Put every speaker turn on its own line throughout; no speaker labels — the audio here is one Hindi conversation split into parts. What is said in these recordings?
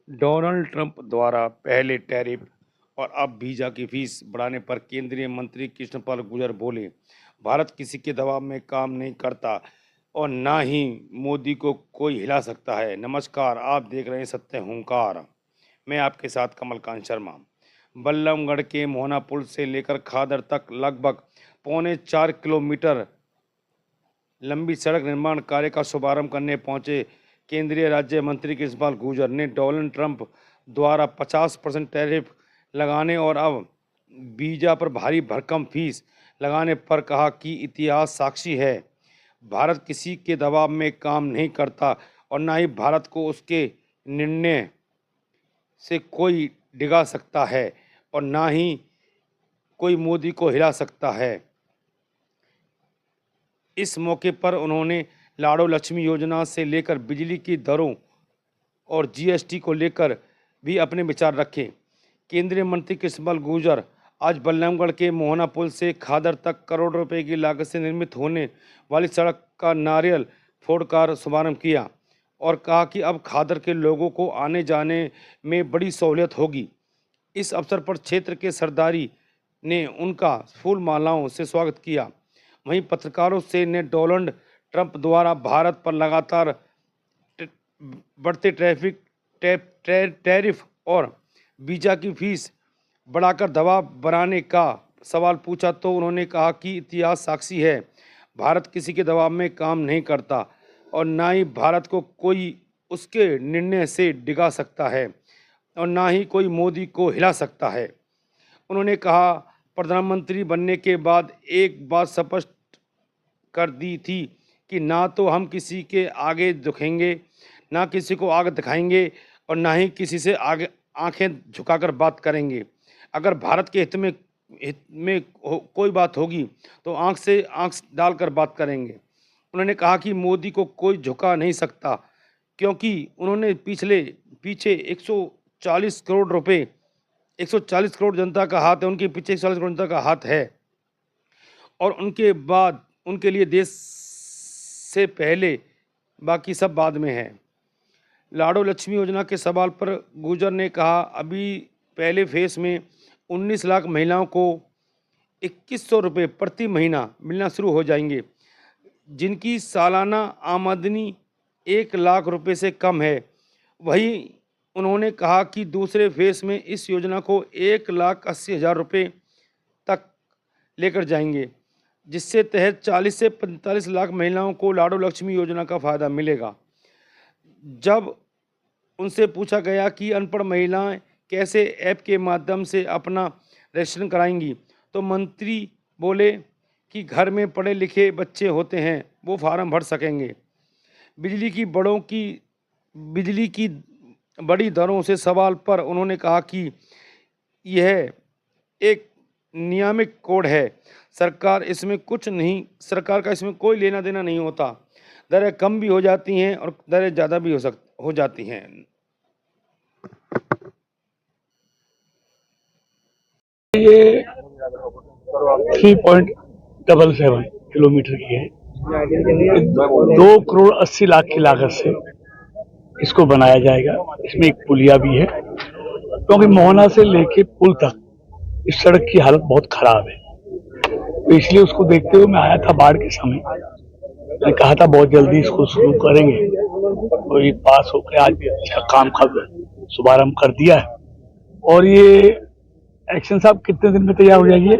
डोनाल्ड ट्रंप द्वारा पहले टैरिफ और अब वीजा की फीस बढ़ाने पर केंद्रीय मंत्री कृष्णपाल गुर्जर बोले, भारत किसी के दबाव में काम नहीं करता और ना ही मोदी को कोई हिला सकता है। नमस्कार, आप देख रहे हैं सत्य हुंकार। मैं आपके साथ कमलकांत शर्मा। बल्लभगढ़ के मोहना पुल से लेकर खादर तक लगभग 4.25 किलोमीटर लंबी सड़क निर्माण कार्य का शुभारंभ करने पहुंचे केंद्रीय राज्य मंत्री कृष्णपाल गुर्जर ने डोनाल्ड ट्रंप द्वारा 50% टैरिफ लगाने और अब वीजा पर भारी भरकम फीस लगाने पर कहा कि इतिहास साक्षी है, भारत किसी के दबाव में काम नहीं करता और न ही भारत को उसके निर्णय से कोई डिगा सकता है और ना ही कोई मोदी को हिला सकता है। इस मौके पर उन्होंने लाडो लक्ष्मी योजना से लेकर बिजली की दरों और जीएसटी को लेकर भी अपने विचार रखे। केंद्रीय मंत्री कृष्णपाल गुर्जर आज बल्लभगढ़ के मोहना पुल से खादर तक करोड़ रुपए की लागत से निर्मित होने वाली सड़क का नारियल फोड़कर शुभारंभ किया और कहा कि अब खादर के लोगों को आने जाने में बड़ी सहूलियत होगी। इस अवसर पर क्षेत्र के सरदारी ने उनका फूल मालाओं से स्वागत किया। वहीं पत्रकारों से ने डोनाल्ड ट्रंप द्वारा भारत पर लगातार बढ़ते टैरिफ और वीजा की फीस बढ़ाकर दबाव बनाने का सवाल पूछा तो उन्होंने कहा कि इतिहास साक्षी है, भारत किसी के दबाव में काम नहीं करता और ना ही भारत को कोई उसके निर्णय से डिगा सकता है और ना ही कोई मोदी को हिला सकता है। उन्होंने कहा, प्रधानमंत्री बनने के बाद एक बात स्पष्ट कर दी थी कि ना तो हम किसी के आगे झुकेंगे, ना किसी को आगे दिखाएंगे और ना ही किसी से आगे आंखें झुकाकर बात करेंगे। अगर भारत के हित में कोई बात होगी तो आंख से आंख डालकर बात करेंगे। उन्होंने कहा कि मोदी को कोई झुका नहीं सकता क्योंकि उन्होंने पीछे 140 करोड़ जनता का हाथ है, उनके पीछे 140 करोड़ जनता का हाथ है और उनके बाद उनके लिए देश से पहले बाकी सब बाद में है। लाडो लक्ष्मी योजना के सवाल पर गुर्जर ने कहा, अभी पहले फेस में 19 लाख महिलाओं को 2100 रुपये प्रति महीना मिलना शुरू हो जाएंगे, जिनकी सालाना आमदनी 1 लाख रुपये से कम है। वहीं उन्होंने कहा कि दूसरे फेस में इस योजना को 1,80,000 रुपये तक लेकर जाएंगे, जिससे तहत 40 से 45 लाख महिलाओं को लाडो लक्ष्मी योजना का फायदा मिलेगा। जब उनसे पूछा गया कि अनपढ़ महिलाएं कैसे ऐप के माध्यम से अपना रजिस्ट्रेशन कराएंगी तो मंत्री बोले कि घर में पढ़े लिखे बच्चे होते हैं, वो फार्म भर सकेंगे। बिजली की बड़ी दरों से सवाल पर उन्होंने कहा कि यह एक नियामक कोड है, सरकार का इसमें कोई लेना देना नहीं होता। दरें कम भी हो जाती हैं और दरें ज़्यादा भी हो जाती हैं।
ये 3.77 किलोमीटर की है। 2,80,00,000 की लागत से इसको बनाया जाएगा। इसमें एक पुलिया भी है क्योंकि मोहना से लेके पुल तक इस सड़क की हालत बहुत खराब है, तो इसलिए उसको देखते हुए मैं आया था बाढ़ के समय। मैंने कहा था बहुत जल्दी इसको शुरू करेंगे और ये पास होकर आज भी इसका काम शुभारंभ कर दिया है। और ये एक्शन साहब कितने दिन में तैयार हो जाएगी? ये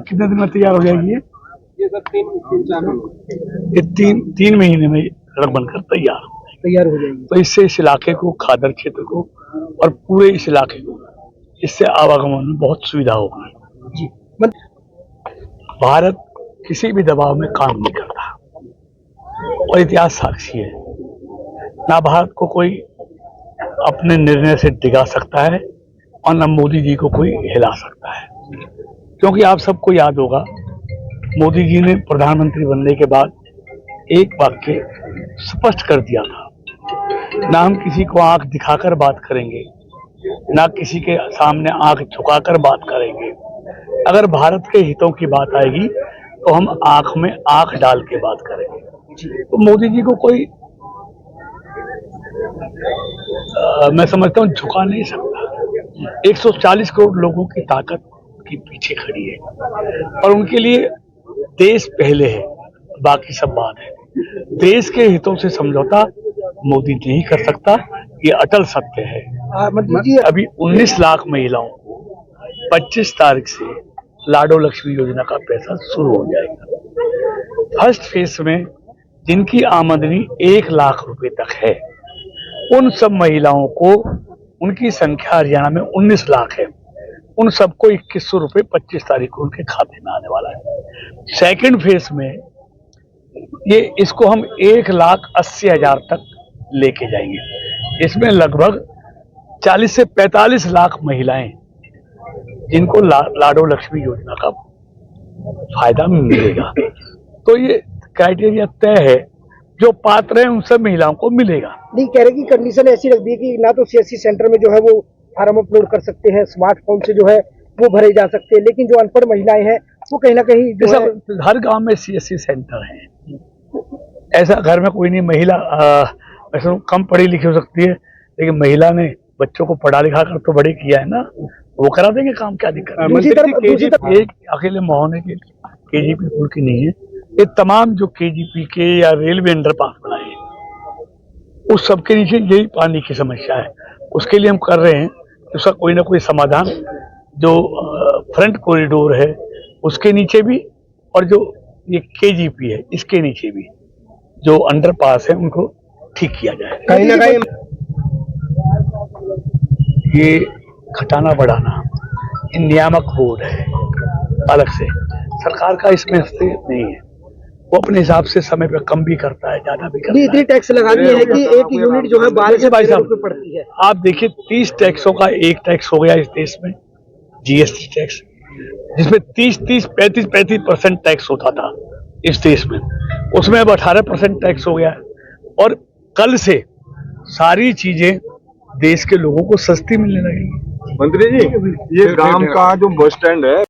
कितने दिन में तैयार हो जाएगी? ये तीन महीने में सड़क बनकर तैयार हो जाएगी। तो इससे इस इलाके को, खादर क्षेत्र को और पूरे इस इलाके को इससे आवागमन में बहुत सुविधा होगी। भारत किसी भी दबाव में काम नहीं करता और इतिहास साक्षी है, ना भारत को कोई अपने निर्णय से डिगा सकता है और न मोदी जी को कोई हिला सकता है। क्योंकि आप सबको याद होगा, मोदी जी ने प्रधानमंत्री बनने के बाद एक वाक्य स्पष्ट कर दिया था, ना हम किसी को आंख दिखाकर बात करेंगे, ना किसी के सामने आंख झुकाकर बात करेंगे। अगर भारत के हितों की बात आएगी तो हम आंख में आंख डाल के बात करेंगे। तो मोदी जी को कोई मैं समझता हूँ झुका नहीं सकता। 140 करोड़ लोगों की ताकत के पीछे खड़ी है और उनके लिए देश पहले है, बाकी सब बाद है। देश के हितों से समझौता मोदी नहीं कर सकता, ये अटल सत्य है। अभी 19 लाख महिलाओं को 25 तारीख से लाडो लक्ष्मी योजना का पैसा शुरू हो जाएगा। फर्स्ट फेज में जिनकी आमदनी 1 लाख रुपए तक है, उन सब महिलाओं को, उनकी संख्या हरियाणा में 19 लाख है, उन सबको 2100 रुपए 25 तारीख को उनके खाते में आने वाला है। सेकंड फेज में इसको हम 1,80,000 तक लेके जाएंगे। इसमें लगभग 40 से 45 लाख महिलाएं जिनको लाडो लक्ष्मी योजना का फायदा मिलेगा। तो ये क्राइटेरिया तय है, जो पात्र है उन सब महिलाओं को मिलेगा।
नहीं कह रहे कि कंडीशन ऐसी रख दी है कि ना तो सीएससी सेंटर में जो है वो फार्म अपलोड कर सकते हैं, स्मार्टफोन से जो है वो भरे जा सकते हैं, लेकिन जो अनपढ़ महिलाएं हैं वो कहीं ना कहीं जो है
हर गांव में सीएससी सेंटर है। ऐसा घर में कोई नहीं, महिला वैसे कम पढ़ी लिखी हो सकती है, लेकिन महिला ने बच्चों को पढ़ा लिखा कर तो बड़े किया है ना, वो करा देंगे काम, क्या दिक्कत है।
दूसरी तरफ
एक अकेले मोहने के केजीपी पुल की नहीं है, ये तमाम जो केजीपी के या रेलवे अंडरपास बनाए उस सबके नीचे यही पानी की समस्या है। उसके लिए हम कर रहे हैं उसका कोई ना कोई समाधान, जो फ्रंट कॉरिडोर है उसके नीचे भी, और जो ये केजीपी है इसके नीचे भी जो अंडरपास है उनको ठीक किया जाए।
कहीं ना कहीं
ये घटाना बढ़ाना ये नियामक बोर्ड है, अलग से सरकार का इसमें हस्तक्षेप नहीं है। वो अपने हिसाब से समय पे कम भी करता है, ज्यादा भी करता है।
इतनी टैक्स लगा दी है कि एक यूनिट जो है 12 से 13 रुपए पड़ती है।
आप देखिए 30 टैक्सों का एक टैक्स हो गया इस देश में, जीएसटी टैक्स, जिसमें 30-35% टैक्स होता था इस देश में, उसमें अब 18% टैक्स हो गया है। और कल से सारी चीजें देश के लोगों को सस्ती मिलने लगेंगी।
मंत्री जी, ये गांव का जो बस स्टैंड है